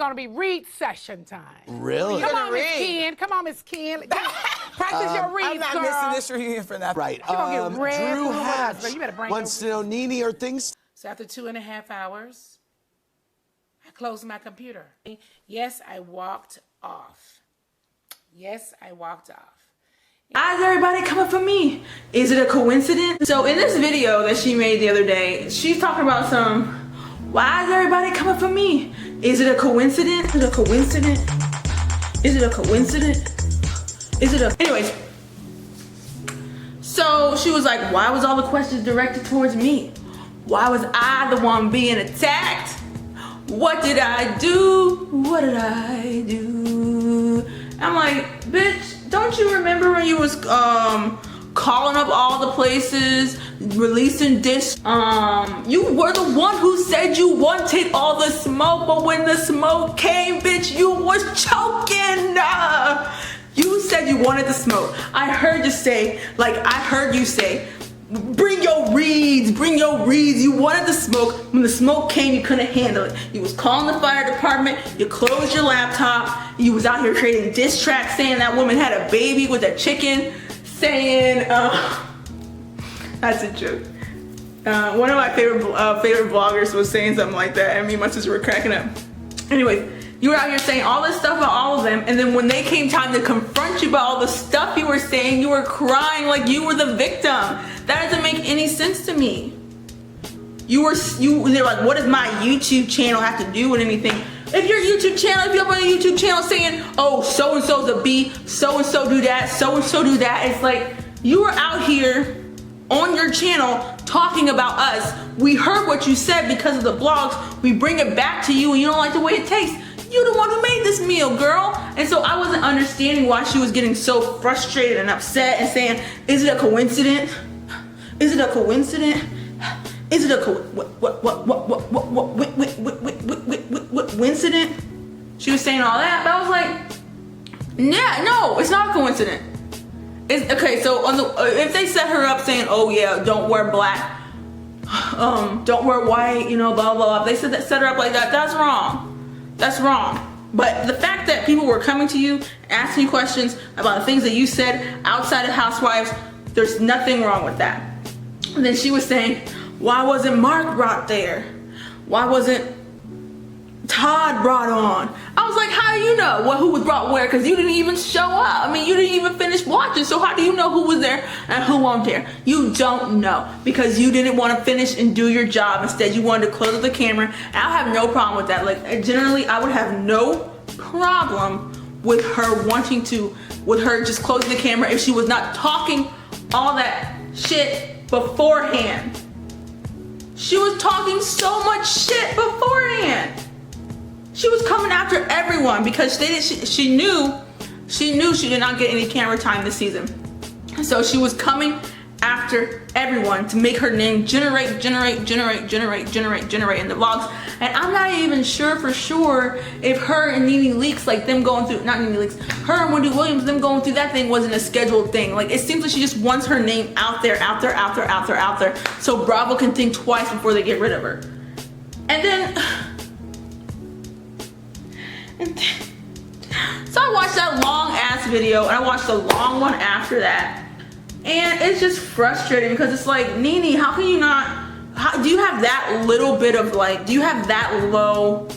Gonna be read session time. Really? Come on, Miss Ken. Come on, Miss Ken. Practice your reads, I'm not girl. missing this reunion for nothing. Right. gonna get red Drew blue Hatch ones, but you better bring wants to know, Nene, are things... So after 2.5 hours, I closed my computer. Yes, I walked off. Yes, I walked off. Why is everybody coming for me? Is it a coincidence? So in this video that she made the other day, she's talking about why is everybody coming for me? Is it a coincidence? Is it a coincidence? Is it a coincidence? Is it a... Anyways. So she was like, why was all the questions directed towards me? Why was I the one being attacked? What did I do? What did I do? I'm like, bitch, don't you remember when you was calling up all the places, releasing dish? You were the one who said you wanted all the smoke, but when the smoke came, bitch, you was choking. You said you wanted the smoke. I heard you say, bring your reeds, bring your reeds. You wanted the smoke. When the smoke came, you couldn't handle it. You was calling the fire department, you closed your laptop, you was out here creating diss tracks saying that woman had a baby with a chicken, saying, that's a joke. One of my favorite vloggers was saying something like that, and me and my sister were cracking up. Anyway, you were out here saying all this stuff about all of them, and then when they came time to confront you about all the stuff you were saying, you were crying like you were the victim. That doesn't make any sense to me. They're like, what does my YouTube channel have to do with anything? If your YouTube channel, if you're up on a YouTube channel saying, oh, so-and-so's a B, so-and-so do that, so-and-so do that, it's like, you were out here on your channel talking about us. We heard what you said because of the blogs. We bring it back to you and you don't like the way it tastes. You're the one who made this meal, girl. And so I wasn't understanding why she was getting so frustrated and upset and saying, is it a coincidence? Is it a coincidence? Is it a coincidence? She was saying all that, but I was like, yeah, no, it's not a coincidence. Okay, so if they set her up saying, oh yeah, don't wear black, don't wear white, you know, blah, blah, blah. If they set her up like that, that's wrong. That's wrong. But the fact that people were coming to you, asking you questions about the things that you said outside of Housewives, there's nothing wrong with that. And then she was saying, why wasn't Mark brought there? Why wasn't Todd brought on? I was like, how do you know who was brought where? Because you didn't even show up. I mean, you didn't even finish watching. So how do you know who was there and who wasn't there? You don't know because you didn't want to finish and do your job. Instead, you wanted to close up the camera. And I have no problem with that. Like, generally, I would have no problem with her with her just closing the camera if she was not talking all that shit beforehand. She was talking so much shit beforehand. She was coming after everyone because she knew she did not get any camera time this season. So she was coming after everyone to make her name generate in the vlogs. And I'm not even sure for sure if her and Nene Leakes, like them going through, not Nene Leakes, her and Wendy Williams, them going through that thing wasn't a scheduled thing. Like, it seems like she just wants her name out there, so Bravo can think twice before they get rid of her. And then so I watched that long ass video and I watched the long one after that, and it's just frustrating because it's like, Nene, how can you not, do you have that little bit of like, do you have that low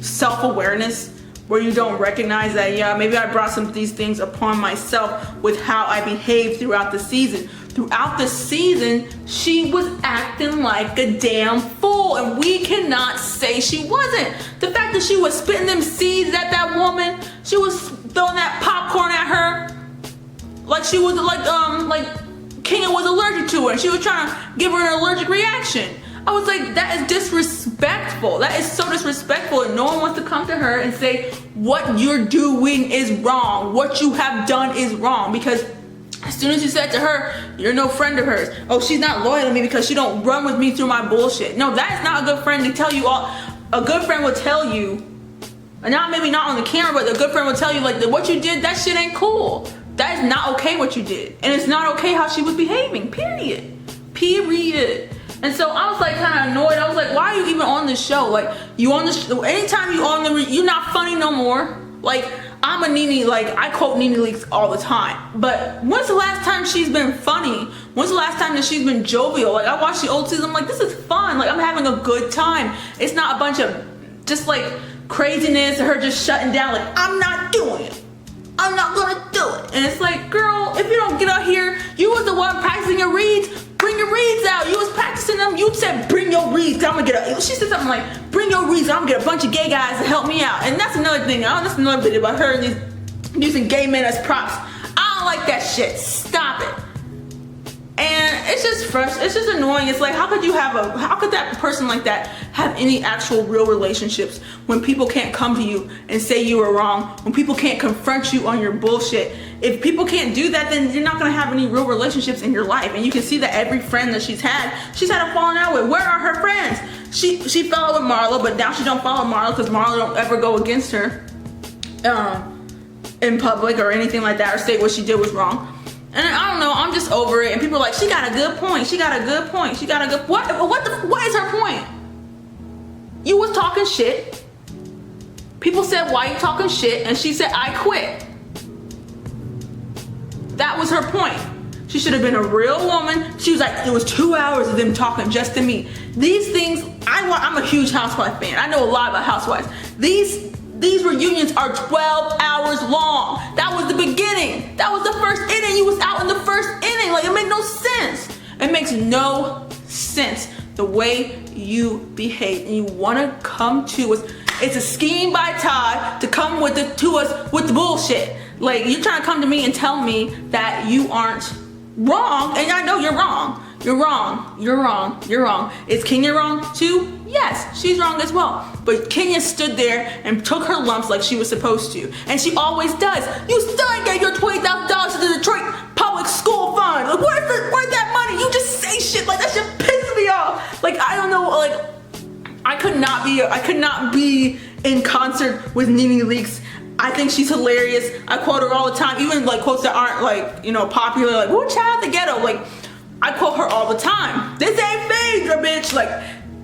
self-awareness where you don't recognize that, yeah, maybe I brought some of these things upon myself with how I behaved throughout the season. Throughout the season, she was acting like a damn fool, and we cannot say she wasn't. The fact that she was spitting them seeds at that woman, she was throwing that popcorn at her, like she was like Kenya was allergic to her, and she was trying to give her an allergic reaction. I was like, that is disrespectful. That is so disrespectful, and no one wants to come to her and say what you're doing is wrong, what you have done is wrong, because as soon as you said to her, you're no friend of hers. Oh, she's not loyal to me because she don't run with me through my bullshit. No, that is not a good friend to tell you all. A good friend will tell you, and not maybe not on the camera, but a good friend will tell you like, what you did, that shit ain't cool. That is not okay what you did. And it's not okay how she was behaving, period. Period. And so I was like kind of annoyed. I was like, why are you even on this show? Like, you on this, anytime you on the, you're not funny no more. Like, I'm a Nene, like, I quote Nene Leakes all the time. But when's the last time she's been funny? When's the last time that she's been jovial? Like, I watched the old season, I'm like, this is fun. Like, I'm having a good time. It's not a bunch of just like craziness, her just shutting down, like, I'm not doing it. I'm not gonna do it. And it's like, girl, if you don't get out here, you was the one practicing your reads. Bring your reads out. You was practicing them. You said, bring your reads. I'm gonna get she said something like, bring your reads. I'm gonna get a bunch of gay guys to help me out. And that's another thing. That's another video about her and using gay men as props. I don't like that shit. Stop it. And it's just frustrating. It's just annoying. It's like, how could that person like that have any actual real relationships when people can't come to you and say you were wrong, when people can't confront you on your bullshit? If people can't do that, then you're not gonna have any real relationships in your life. And you can see that every friend that she's had a falling out with. Where are her friends? She fell out with Marlo, but now she don't follow Marlo because Marlo don't ever go against her in public or anything like that, or say what she did was wrong. And I don't know, I'm just over it. And people are like, she got a good point. She got a good point. She got a good, what is her point? You was talking shit. People said, why you talking shit? And she said, I quit. That was her point. She should have been a real woman. She was like, it was 2 hours of them talking just to me. These things, I'm a huge Housewife fan. I know a lot about Housewives. These reunions are 12 hours long. That was the beginning. That was the first inning. You was out in the first inning. Like, it made no sense. It makes no sense the way you behave. And you want to come to us. It's a scheme by Todd to come to us with the bullshit. Like, you're trying to come to me and tell me that you aren't wrong. And I know you're wrong. You're wrong. You're wrong. You're wrong. Is Kenya wrong too? Yes, she's wrong as well. But Kenya stood there and took her lumps like she was supposed to. And she always does. You still ain't gave your $20,000 to the Detroit Public School Fund. Like, where's that money? You just say shit like that shit pisses me off. Like, I don't know, like, I could not be in concert with Nene Leakes. I think she's hilarious. I quote her all the time, even like quotes that aren't like, you know, popular, like, "Woo, child the ghetto." Like, I quote her all the time. This ain't Phaedra, bitch. Like,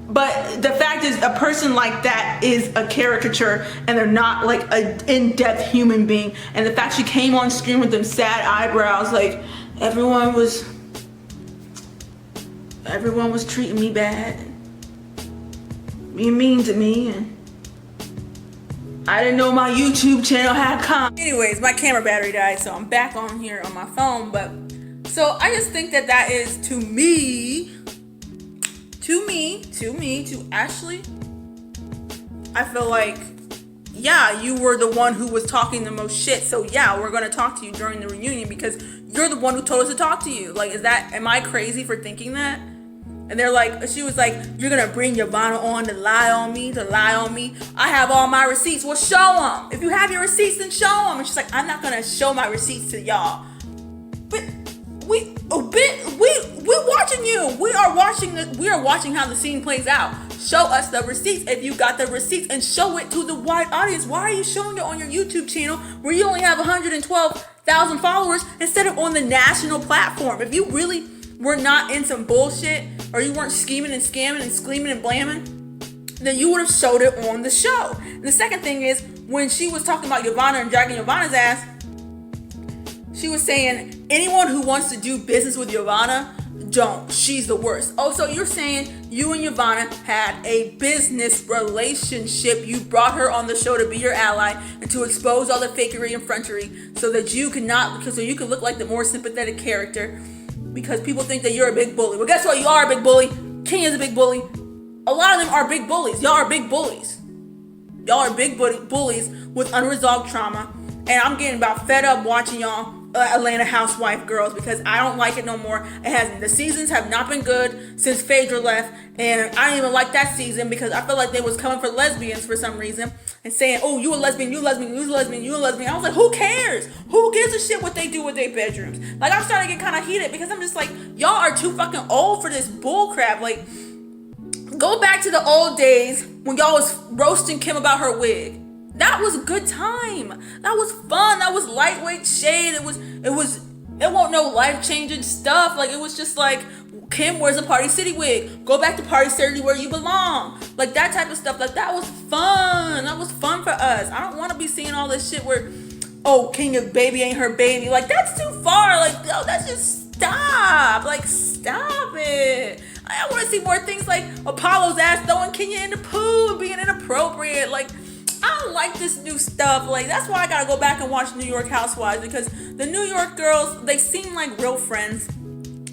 but the fact is, a person like that is a caricature, and they're not like an in-depth human being. And the fact she came on screen with them sad eyebrows, like, everyone was treating me bad, being mean to me, and I didn't know my YouTube channel had come. Anyways, my camera battery died, so I'm back on here on my phone. But so I just think that is to Ashley. I feel like, yeah, you were the one who was talking the most shit. So yeah, we're gonna talk to you during the reunion because you're the one who told us to talk to you. Like, am I crazy for thinking that? And they're like, she was like, you're gonna bring Yvonne on to lie on me. I have all my receipts. Well, show them. If you have your receipts, then show them. And she's like, I'm not gonna show my receipts to y'all. But we're watching you. We are watching how the scene plays out. Show us the receipts if you got the receipts, and show it to the wide audience. Why are you showing it on your YouTube channel where you only have 112,000 followers instead of on the national platform? If you really were not in some bullshit, or you weren't scheming and scamming and screaming and blamming, then you would have showed it on the show. And the second thing is, when she was talking about Yvonne and dragging Yvonne's ass, she was saying, anyone who wants to do business with Yvonne, don't. She's the worst. Oh, so you're saying you and Yvonne had a business relationship. You brought her on the show to be your ally and to expose all the fakery and frontery so that you can look like the more sympathetic character, because people think that you're a big bully. Well, guess what? You are a big bully. Kenya's a big bully. A lot of them are big bullies. Y'all are big bullies. Y'all are big bullies with unresolved trauma. And I'm getting about fed up watching y'all Atlanta Housewife girls, because I don't like it no more. The seasons have not been good since Phaedra left, and I didn't even like that season because I felt like they was coming for lesbians for some reason and saying, oh, you a lesbian, you a lesbian, you a lesbian, you a lesbian. I was like, who cares? Who gives a shit what they do with their bedrooms? Like, I'm starting to get kind of heated because I'm just like, y'all are too fucking old for this bull crap. Like, go back to the old days when y'all was roasting Kim about her wig. That was a good time. That was fun. That was lightweight shade. It was It won't no life-changing stuff. Like, it was just like, Kim wears a Party City wig. Go back to Party City where you belong. Like, that type of stuff. Like, that was fun. That was fun for us. I don't want to be seeing all this shit where, oh, King of Baby ain't her baby. Like, that's too far. Like, yo, that's just stop. Like, stop it. I want to see more things like Apollo's ass throwing Kenya in the pool and being inappropriate. Like, I don't like this new stuff. Like, that's why I gotta go back and watch New York Housewives, because the New York girls, they seem like real friends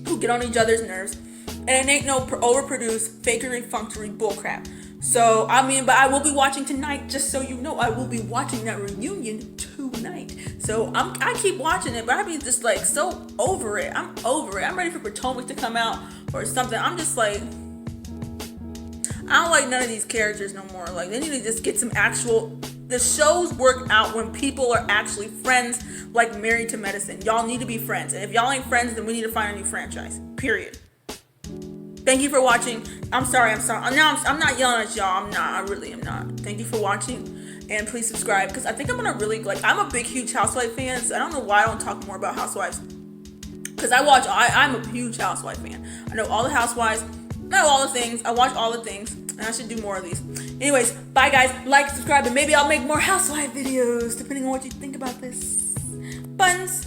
who get on each other's nerves, and it ain't no overproduced fakery funkery bullcrap. So I mean, but I will be watching tonight, just so you know. I will be watching that reunion tonight. So I keep watching it, but I be just like so over it. I'm over it. I'm ready for Potomac to come out or something. I'm just like, I don't like none of these characters no more. Like, they need to just get some actual. The shows work out when people are actually friends, like Married to Medicine. Y'all need to be friends, and if y'all ain't friends, then we need to find a new franchise. Period. Thank you for watching. I'm sorry. I'm not yelling at y'all. I'm not. I really am not. Thank you for watching, and please subscribe, because I think I'm gonna really like. I'm a big, huge Housewife fan. So I don't know why I don't talk more about Housewives, because I'm a huge Housewife fan. I know all the Housewives. I know all the things. I watch all the things. And I should do more of these. Anyways, bye guys. Like, subscribe, and maybe I'll make more Housewife videos, depending on what you think about this. Buns.